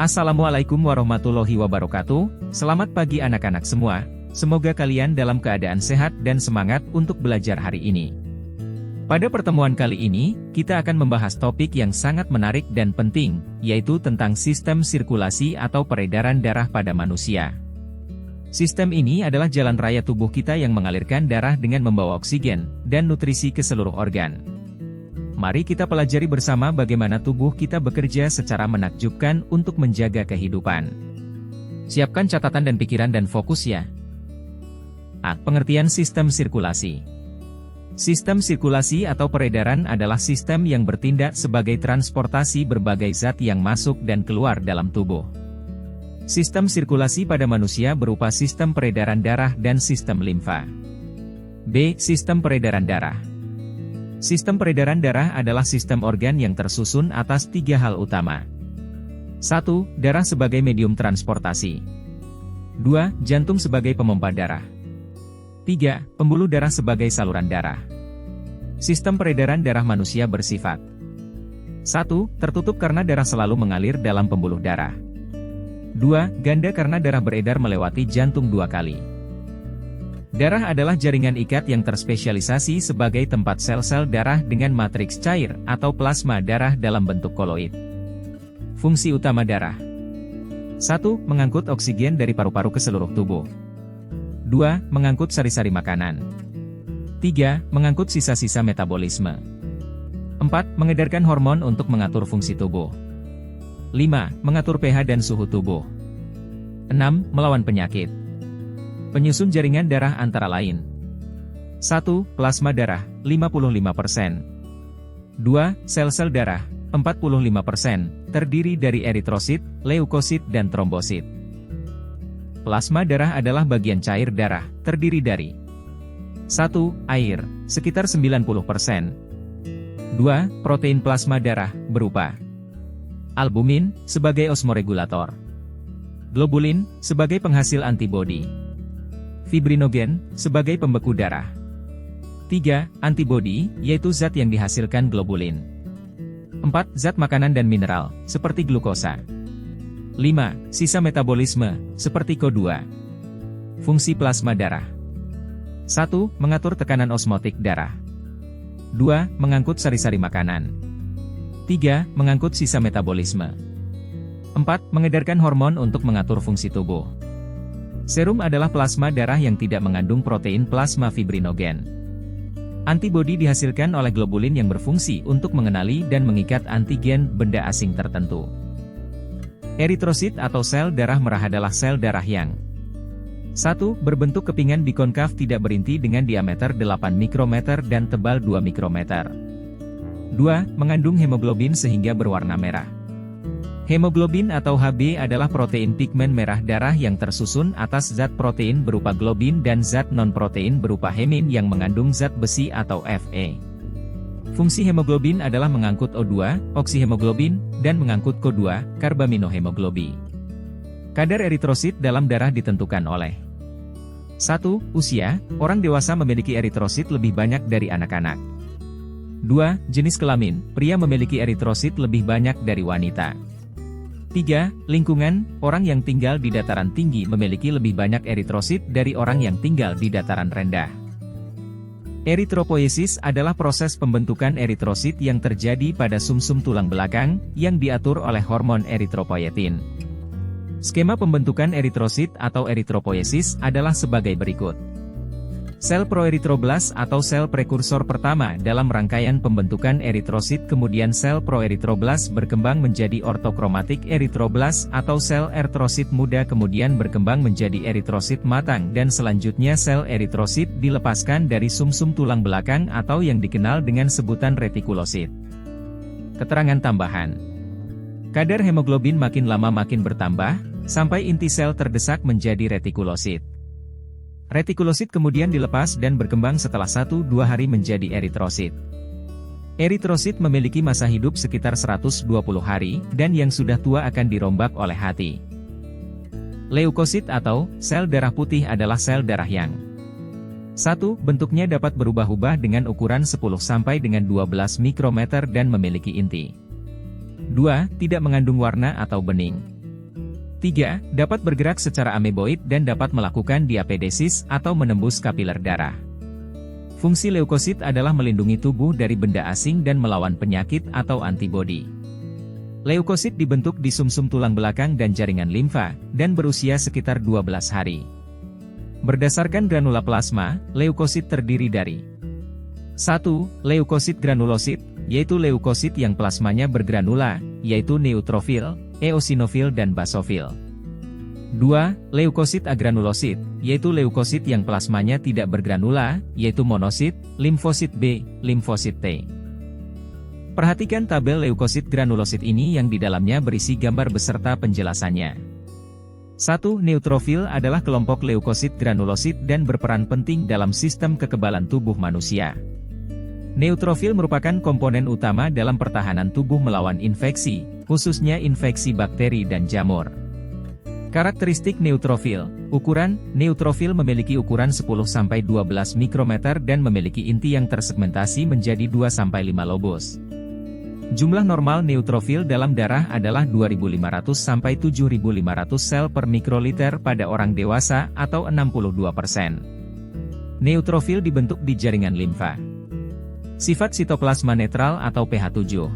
Assalamualaikum warahmatullahi wabarakatuh. Selamat pagi anak-anak semua. Semoga kalian dalam keadaan sehat dan semangat untuk belajar hari ini. Pada pertemuan kali ini, kita akan membahas topik yang sangat menarik dan penting, yaitu tentang sistem sirkulasi atau peredaran darah pada manusia. Sistem ini adalah jalan raya tubuh kita yang mengalirkan darah dengan membawa oksigen dan nutrisi ke seluruh organ. Mari kita pelajari bersama bagaimana tubuh kita bekerja secara menakjubkan untuk menjaga kehidupan. Siapkan catatan dan pikiran dan fokus ya. A. Pengertian sistem sirkulasi. Sistem sirkulasi atau peredaran adalah sistem yang bertindak sebagai transportasi berbagai zat yang masuk dan keluar dalam tubuh. Sistem sirkulasi pada manusia berupa sistem peredaran darah dan sistem limfa. B. Sistem peredaran darah. Sistem peredaran darah adalah sistem organ yang tersusun atas 3 hal utama. 1. Darah sebagai medium transportasi. 2. Jantung sebagai pemompa darah. 3. Pembuluh darah sebagai saluran darah. Sistem peredaran darah manusia bersifat 1. Tertutup karena darah selalu mengalir dalam pembuluh darah. 2. Ganda karena darah beredar melewati jantung 2 kali. Darah adalah jaringan ikat yang terspesialisasi sebagai tempat sel-sel darah dengan matriks cair atau plasma darah dalam bentuk koloid. Fungsi utama darah 1. Mengangkut oksigen dari paru-paru ke seluruh tubuh. 2. Mengangkut sari-sari makanan. 3. Mengangkut sisa-sisa metabolisme. 4. Mengedarkan hormon untuk mengatur fungsi tubuh. 5. Mengatur pH dan suhu tubuh. 6. Melawan penyakit. Penyusun jaringan darah antara lain. 1. Plasma darah, 55%. 2. Sel-sel darah, 45%, terdiri dari eritrosit, leukosit dan trombosit. Plasma darah adalah bagian cair darah, terdiri dari 1. Air, sekitar 90%. 2. Protein plasma darah, berupa albumin, sebagai osmoregulator. Globulin, sebagai penghasil antibodi. Fibrinogen, sebagai pembeku darah. 3. Antibodi, yaitu zat yang dihasilkan globulin. 4. Zat makanan dan mineral, seperti glukosa. 5. Sisa metabolisme, seperti CO2. Fungsi plasma darah 1. Mengatur tekanan osmotik darah. 2. Mengangkut sari-sari makanan. 3. Mengangkut sisa metabolisme. 4. Mengedarkan hormon untuk mengatur fungsi tubuh. Serum adalah plasma darah yang tidak mengandung protein plasma fibrinogen. Antibodi dihasilkan oleh globulin yang berfungsi untuk mengenali dan mengikat antigen benda asing tertentu. Eritrosit atau sel darah merah adalah sel darah yang 1. Berbentuk kepingan bikonkav tidak berinti dengan diameter 8 mikrometer dan tebal 2 mikrometer. 2. Mengandung hemoglobin sehingga berwarna merah. Hemoglobin atau Hb adalah protein pigmen merah darah yang tersusun atas zat protein berupa globin dan zat non-protein berupa hemin yang mengandung zat besi atau Fe. Fungsi hemoglobin adalah mengangkut O2, oksihemoglobin, dan mengangkut Ko2, karbaminohemoglobi. Kadar eritrosit dalam darah ditentukan oleh 1. Usia, orang dewasa memiliki eritrosit lebih banyak dari anak-anak. 2. Jenis kelamin, pria memiliki eritrosit lebih banyak dari wanita. 3. Lingkungan, orang yang tinggal di dataran tinggi memiliki lebih banyak eritrosit dari orang yang tinggal di dataran rendah. Eritropoiesis adalah proses pembentukan eritrosit yang terjadi pada sumsum tulang belakang, yang diatur oleh hormon eritropoietin. Skema pembentukan eritrosit atau eritropoiesis adalah sebagai berikut. Sel proeritroblas atau sel prekursor pertama dalam rangkaian pembentukan eritrosit, kemudian sel proeritroblas berkembang menjadi ortokromatik eritroblas atau sel eritrosit muda, kemudian berkembang menjadi eritrosit matang, dan selanjutnya sel eritrosit dilepaskan dari sumsum tulang belakang atau yang dikenal dengan sebutan retikulosit. Keterangan tambahan. Kadar hemoglobin makin lama makin bertambah, sampai inti sel terdesak menjadi retikulosit. Retikulosit kemudian dilepas dan berkembang setelah 1-2 hari menjadi eritrosit. Eritrosit memiliki masa hidup sekitar 120 hari, dan yang sudah tua akan dirombak oleh hati. Leukosit atau sel darah putih adalah sel darah yang 1. Bentuknya dapat berubah-ubah dengan ukuran 10 sampai dengan 12 mikrometer dan memiliki inti. 2. Tidak mengandung warna atau bening. 3. Dapat bergerak secara ameboid dan dapat melakukan diapedesis atau menembus kapiler darah. Fungsi leukosit adalah melindungi tubuh dari benda asing dan melawan penyakit atau antibodi. Leukosit dibentuk di sumsum tulang belakang dan jaringan limfa, dan berusia sekitar 12 hari. Berdasarkan granula plasma, leukosit terdiri dari 1. Leukosit granulosit, yaitu leukosit yang plasmanya bergranula, yaitu neutrofil, eosinofil dan basofil. 2. Leukosit agranulosit, yaitu leukosit yang plasmanya tidak bergranula, yaitu monosit, limfosit B, limfosit T. Perhatikan tabel leukosit granulosit ini yang di dalamnya berisi gambar beserta penjelasannya. 1. Neutrofil adalah kelompok leukosit granulosit dan berperan penting dalam sistem kekebalan tubuh manusia. Neutrofil merupakan komponen utama dalam pertahanan tubuh melawan infeksi, khususnya infeksi bakteri dan jamur. Karakteristik neutrofil. Ukuran, neutrofil memiliki ukuran 10-12 mikrometer dan memiliki inti yang tersegmentasi menjadi 2-5 lobus. Jumlah normal neutrofil dalam darah adalah 2.500-7.500 sel per mikroliter pada orang dewasa atau 62%. Neutrofil dibentuk di jaringan limfa. Sifat sitoplasma netral atau pH 7.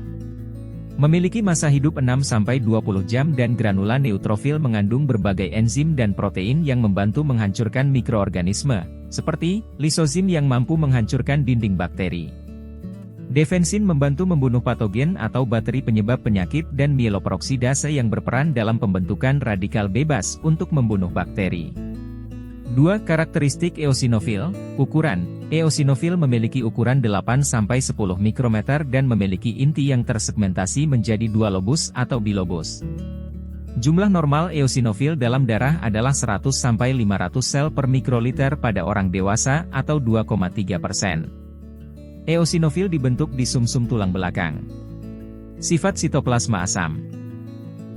Memiliki masa hidup 6-20 jam dan granula neutrofil mengandung berbagai enzim dan protein yang membantu menghancurkan mikroorganisme, seperti lisozim yang mampu menghancurkan dinding bakteri. Defensin membantu membunuh patogen atau bakteri penyebab penyakit dan mieloperoksidase yang berperan dalam pembentukan radikal bebas untuk membunuh bakteri. 2. Karakteristik eosinofil. Ukuran. Eosinofil memiliki ukuran 8-10 mikrometer dan memiliki inti yang tersegmentasi menjadi 2 lobus atau bilobus. Jumlah normal eosinofil dalam darah adalah 100-500 sel per mikroliter pada orang dewasa atau 2,3%. Eosinofil dibentuk di sumsum tulang belakang. Sifat sitoplasma asam.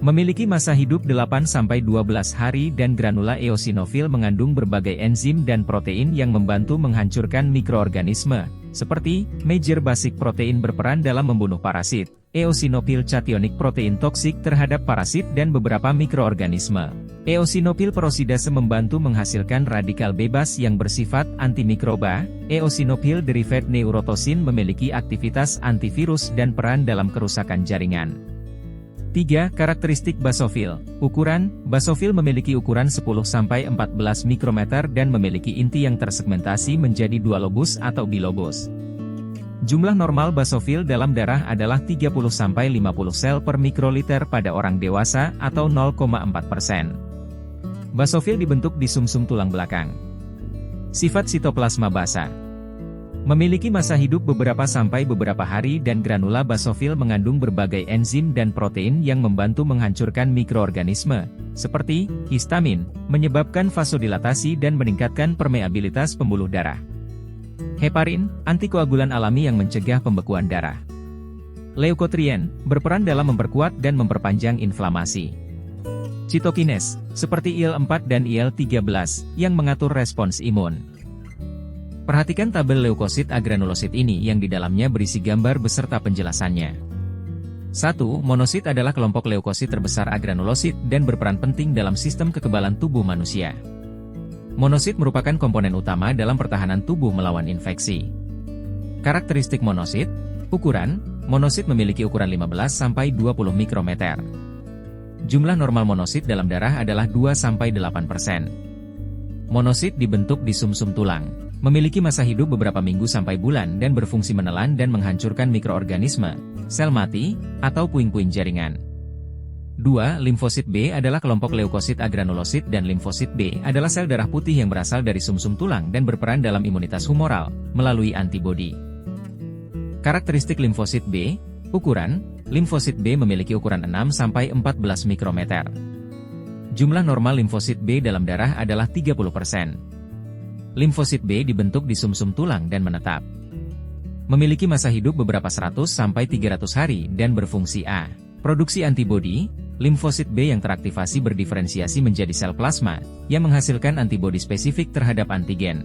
Memiliki masa hidup 8-12 hari dan granula eosinofil mengandung berbagai enzim dan protein yang membantu menghancurkan mikroorganisme, seperti major basic protein berperan dalam membunuh parasit, eosinofil cationic protein toksik terhadap parasit dan beberapa mikroorganisme. Eosinofil peroxidase membantu menghasilkan radikal bebas yang bersifat antimikroba. Eosinofil derivat neurotosin memiliki aktivitas antivirus dan peran dalam kerusakan jaringan. 3. Karakteristik basofil. Ukuran, basofil memiliki ukuran 10-14 mikrometer dan memiliki inti yang tersegmentasi menjadi 2 lobus atau bilobus. Jumlah normal basofil dalam darah adalah 30-50 sel per mikroliter pada orang dewasa atau 0,4%. Basofil dibentuk di sumsum tulang belakang. Sifat sitoplasma basa. Memiliki masa hidup beberapa hari dan granula basofil mengandung berbagai enzim dan protein yang membantu menghancurkan mikroorganisme, seperti histamin, menyebabkan vasodilatasi dan meningkatkan permeabilitas pembuluh darah. Heparin, antikoagulan alami yang mencegah pembekuan darah. Leukotrien, berperan dalam memperkuat dan memperpanjang inflamasi. Cytokines, seperti IL-4 dan IL-13, yang mengatur respons imun. Perhatikan tabel leukosit agranulosit ini yang di dalamnya berisi gambar beserta penjelasannya. 1. Monosit adalah kelompok leukosit terbesar agranulosit dan berperan penting dalam sistem kekebalan tubuh manusia. Monosit merupakan komponen utama dalam pertahanan tubuh melawan infeksi. Karakteristik monosit. Ukuran, monosit memiliki ukuran 15-20 mikrometer. Jumlah normal monosit dalam darah adalah 2-8%. Monosit dibentuk di sumsum tulang. Memiliki masa hidup beberapa minggu sampai bulan dan berfungsi menelan dan menghancurkan mikroorganisme, sel mati, atau puing-puing jaringan. 2. Limfosit B adalah kelompok leukosit agranulosit dan limfosit B adalah sel darah putih yang berasal dari sumsum tulang dan berperan dalam imunitas humoral, melalui antibodi. Karakteristik limfosit B. Ukuran, limfosit B memiliki ukuran 6-14 mikrometer. Jumlah normal limfosit B dalam darah adalah 30%. Limfosit B dibentuk di sumsum tulang dan menetap. Memiliki masa hidup beberapa 100-300 hari dan berfungsi A. Produksi antibodi. Limfosit B yang teraktivasi berdiferensiasi menjadi sel plasma, yang menghasilkan antibodi spesifik terhadap antigen.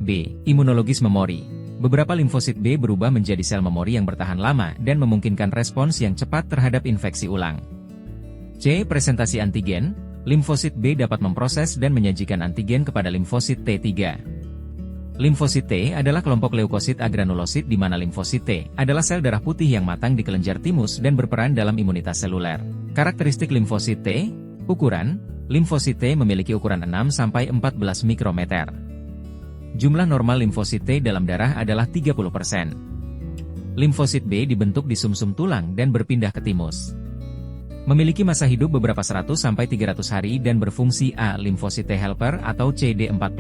B. Imunologis memori. Beberapa limfosit B berubah menjadi sel memori yang bertahan lama dan memungkinkan respons yang cepat terhadap infeksi ulang. C. Presentasi antigen. Limfosit B dapat memproses dan menyajikan antigen kepada limfosit T3. Limfosit T adalah kelompok leukosit agranulosit di mana limfosit T adalah sel darah putih yang matang di kelenjar timus dan berperan dalam imunitas seluler. Karakteristik limfosit T, ukuran, limfosit T memiliki ukuran 6-14 mikrometer. Jumlah normal limfosit T dalam darah adalah 30%. Limfosit B dibentuk di sumsum tulang dan berpindah ke timus. Memiliki masa hidup beberapa 100-300 hari dan berfungsi A. Limfosit T helper atau CD4+.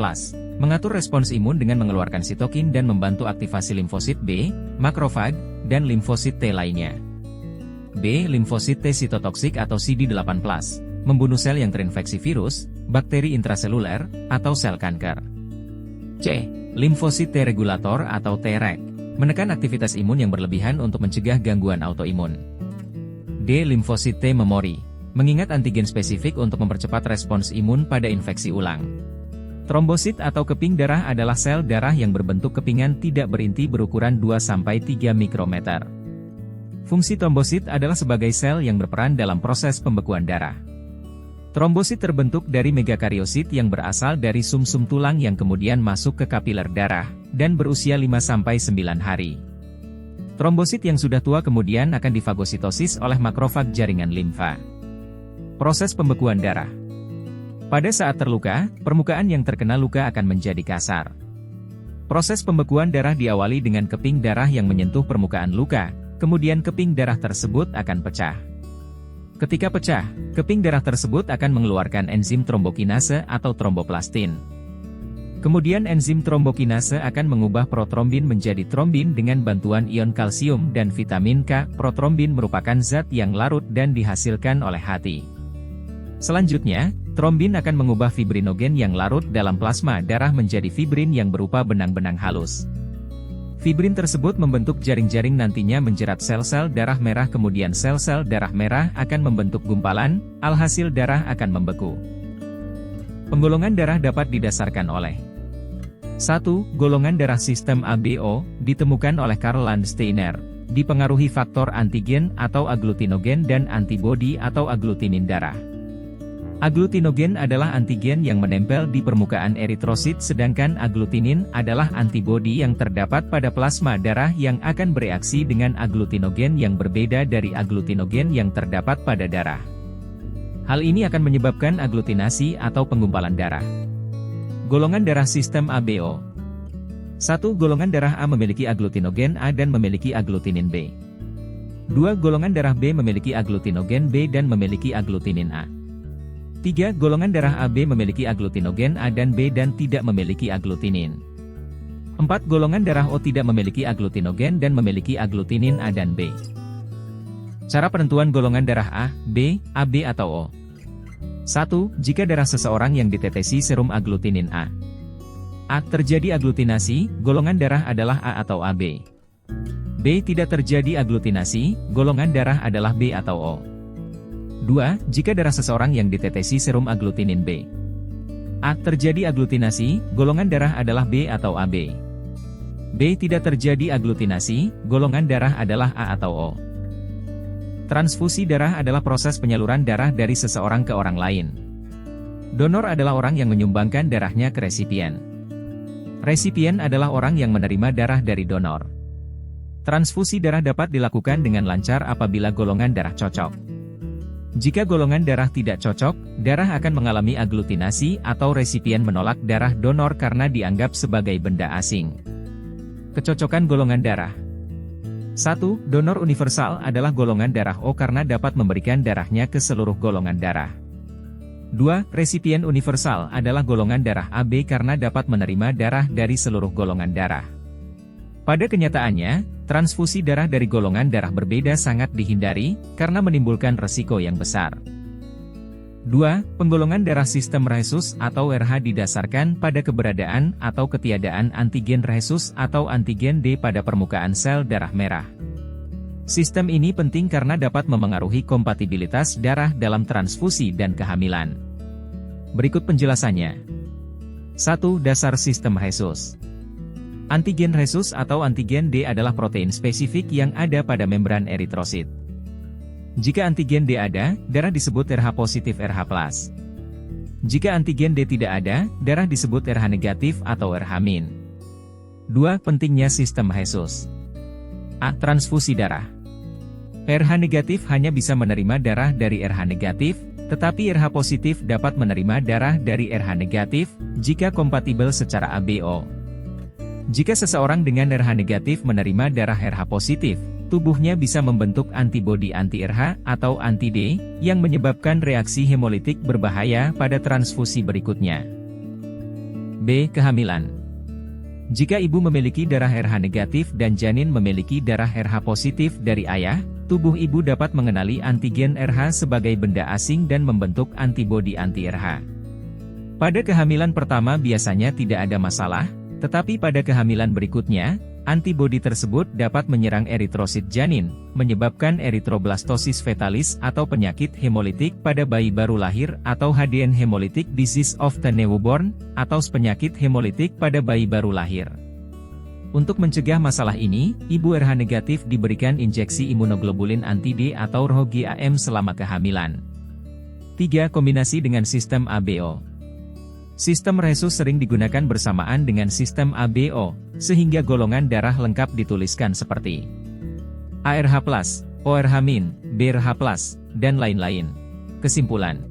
Mengatur respons imun dengan mengeluarkan sitokin dan membantu aktivasi limfosit B, makrofag, dan limfosit T lainnya. B. Limfosit T sitotoksik atau CD8+. Membunuh sel yang terinfeksi virus, bakteri intraseluler, atau sel kanker. C. Limfosit T regulator atau Treg. Menekan aktivitas imun yang berlebihan untuk mencegah gangguan autoimun. D. Limfosit T memori, mengingat antigen spesifik untuk mempercepat respons imun pada infeksi ulang. Trombosit atau keping darah adalah sel darah yang berbentuk kepingan tidak berinti berukuran 2-3 mikrometer. Fungsi trombosit adalah sebagai sel yang berperan dalam proses pembekuan darah. Trombosit terbentuk dari megakariosit yang berasal dari sumsum tulang yang kemudian masuk ke kapiler darah, dan berusia 5-9 hari. Trombosit yang sudah tua kemudian akan difagositosis oleh makrofag jaringan limfa. Proses pembekuan darah. Pada saat terluka, permukaan yang terkena luka akan menjadi kasar. Proses pembekuan darah diawali dengan keping darah yang menyentuh permukaan luka, kemudian keping darah tersebut akan pecah. Ketika pecah, keping darah tersebut akan mengeluarkan enzim trombokinase atau tromboplastin. Kemudian enzim trombokinase akan mengubah protrombin menjadi trombin dengan bantuan ion kalsium dan vitamin K. Protrombin merupakan zat yang larut dan dihasilkan oleh hati. Selanjutnya, trombin akan mengubah fibrinogen yang larut dalam plasma darah menjadi fibrin yang berupa benang-benang halus. Fibrin tersebut membentuk jaring-jaring nantinya menjerat sel-sel darah merah, kemudian sel-sel darah merah akan membentuk gumpalan, alhasil darah akan membeku. Penggolongan darah dapat didasarkan oleh 1. Golongan darah sistem ABO, ditemukan oleh Karl Landsteiner, dipengaruhi faktor antigen atau aglutinogen dan antibodi atau aglutinin darah. Aglutinogen adalah antigen yang menempel di permukaan eritrosit, sedangkan aglutinin adalah antibodi yang terdapat pada plasma darah yang akan bereaksi dengan aglutinogen yang berbeda dari aglutinogen yang terdapat pada darah. Hal ini akan menyebabkan aglutinasi atau penggumpalan darah. Golongan darah sistem ABO. 1. Golongan darah A memiliki aglutinogen A dan memiliki aglutinin B. 2. Golongan darah B memiliki aglutinogen B dan memiliki aglutinin A. 3. Golongan darah AB memiliki aglutinogen A dan B dan tidak memiliki aglutinin. 4. Golongan darah O tidak memiliki aglutinogen dan memiliki aglutinin A dan B. Cara penentuan golongan darah A, B, AB atau O. 1. Jika darah seseorang yang ditetesi serum aglutinin A. A. Terjadi aglutinasi, golongan darah adalah A atau AB. B. Tidak terjadi aglutinasi, golongan darah adalah B atau O. 2. Jika darah seseorang yang ditetesi serum aglutinin B. A. Terjadi aglutinasi, golongan darah adalah B atau AB. B. Tidak terjadi aglutinasi, golongan darah adalah A atau O. Transfusi darah adalah proses penyaluran darah dari seseorang ke orang lain. Donor adalah orang yang menyumbangkan darahnya ke resipien. Resipien adalah orang yang menerima darah dari donor. Transfusi darah dapat dilakukan dengan lancar apabila golongan darah cocok. Jika golongan darah tidak cocok, darah akan mengalami aglutinasi atau resipien menolak darah donor karena dianggap sebagai benda asing. Kecocokan golongan darah. 1. Donor universal adalah golongan darah O karena dapat memberikan darahnya ke seluruh golongan darah. 2. Resipien universal adalah golongan darah AB karena dapat menerima darah dari seluruh golongan darah. Pada kenyataannya, transfusi darah dari golongan darah berbeda sangat dihindari, karena menimbulkan resiko yang besar. 2. Penggolongan darah sistem rhesus atau RH didasarkan pada keberadaan atau ketiadaan antigen rhesus atau antigen D pada permukaan sel darah merah. Sistem ini penting karena dapat memengaruhi kompatibilitas darah dalam transfusi dan kehamilan. Berikut penjelasannya. 1. Dasar sistem rhesus. Antigen rhesus atau antigen D adalah protein spesifik yang ada pada membran eritrosit. Jika antigen D ada, darah disebut RH positif RH+. Jika antigen D tidak ada, darah disebut RH negatif atau RH-. 2. Pentingnya sistem Rhesus. A. Transfusi darah. RH negatif hanya bisa menerima darah dari RH negatif, tetapi RH positif dapat menerima darah dari RH negatif, jika kompatibel secara ABO. Jika seseorang dengan RH negatif menerima darah RH positif, tubuhnya bisa membentuk antibodi anti-RH atau anti-D, yang menyebabkan reaksi hemolitik berbahaya pada transfusi berikutnya. B. Kehamilan. Jika ibu memiliki darah RH negatif dan janin memiliki darah RH positif dari ayah, tubuh ibu dapat mengenali antigen RH sebagai benda asing dan membentuk antibodi anti-RH. Pada kehamilan pertama biasanya tidak ada masalah, tetapi pada kehamilan berikutnya, antibodi tersebut dapat menyerang eritrosit janin, menyebabkan erythroblastosis fetalis atau penyakit hemolitik pada bayi baru lahir atau HDN hemolytic disease of the newborn, atau penyakit hemolitik pada bayi baru lahir. Untuk mencegah masalah ini, ibu RH negatif diberikan injeksi imunoglobulin anti-D atau RHGAM selama kehamilan. 3. Kombinasi dengan sistem ABO. Sistem Rhesus sering digunakan bersamaan dengan sistem ABO, sehingga golongan darah lengkap dituliskan seperti ARH+, ORH-, BRH+, dan lain-lain. Kesimpulan: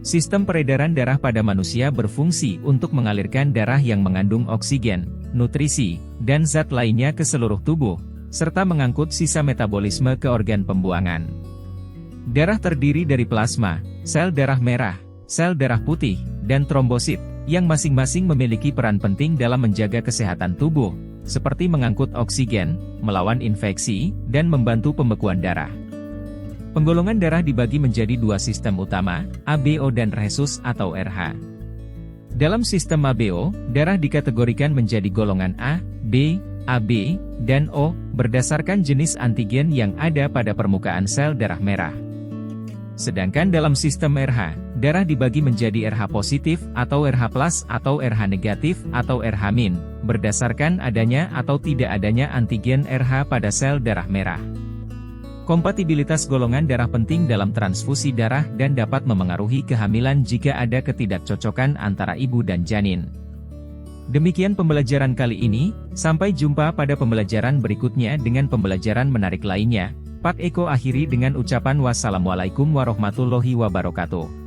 sistem peredaran darah pada manusia berfungsi untuk mengalirkan darah yang mengandung oksigen, nutrisi, dan zat lainnya ke seluruh tubuh, serta mengangkut sisa metabolisme ke organ pembuangan. Darah terdiri dari plasma, sel darah merah, sel darah putih, dan trombosit, yang masing-masing memiliki peran penting dalam menjaga kesehatan tubuh, seperti mengangkut oksigen, melawan infeksi, dan membantu pembekuan darah. Penggolongan darah dibagi menjadi dua sistem utama, ABO dan Rhesus atau RH. Dalam sistem ABO, darah dikategorikan menjadi golongan A, B, AB, dan O, berdasarkan jenis antigen yang ada pada permukaan sel darah merah. Sedangkan dalam sistem RH, darah dibagi menjadi RH positif atau RH+, atau RH negatif atau RH-, berdasarkan adanya atau tidak adanya antigen RH pada sel darah merah. Kompatibilitas golongan darah penting dalam transfusi darah dan dapat memengaruhi kehamilan jika ada ketidakcocokan antara ibu dan janin. Demikian pembelajaran kali ini, sampai jumpa pada pembelajaran berikutnya dengan pembelajaran menarik lainnya. Pak Eko akhiri dengan ucapan wassalamualaikum warahmatullahi wabarakatuh.